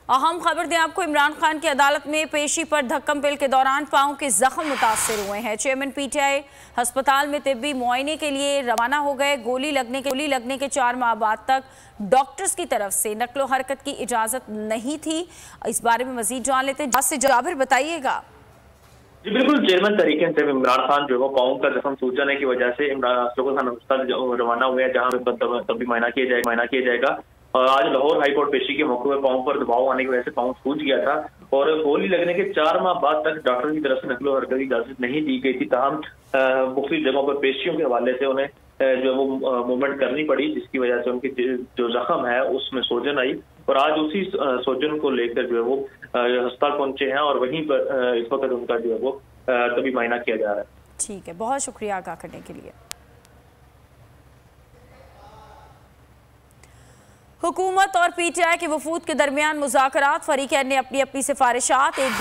अहम खबर दें आपको, इमरान खान की अदालत में पेशी पर धक्कम पेल के दौरान पांव के जख्म मुतासर हुए हैं। चेयरमैन पीटीआई अस्पताल में तिब्बी मुआयने के लिए रवाना हो गए। गोली लगने के 4 माह बाद तक डॉक्टर्स की तरफ से नकलो हरकत की इजाजत नहीं थी। इस बारे में मजीद जान लेते हैं। से जाबिर बताइएगा। जी बिल्कुल, चेयरमैन तरीके से इमरान खान जो है पाँव का जख्म सूज जाने की वजह से अशोक खान अस्पताल रवाना हुए हैं, जहां तभी मायना किया जाएगा। और आज लाहौर हाईकोर्ट पेशी के मौके पर पाँव पर दबाव आने की वजह से पाँव सूज गया था और गोली लगने के 4 माह बाद तक डॉक्टर की तरफ से नकलो हरकत की इजाजत नहीं दी गई थी। ताहम मुख्तलिफ जगहों पर पेशियों के हवाले से उन्हें जो वो मूवमेंट करनी पड़ी, जिसकी वजह से उनकी जो जख्म है उसमें सोजन आई और आज उसी सोजन को लेकर जो है वो अस्पताल पहुंचे हैं और वहीं पर इस वक्त उनका जो है वो तभी मायना किया जा रहा है। ठीक है, बहुत शुक्रिया आगाह करने के लिए। हुकूमत और पीटीआई के वफूद के दरमियान मुज़ाकरात, फरीकैन ने अपनी अपनी सिफारिशात एक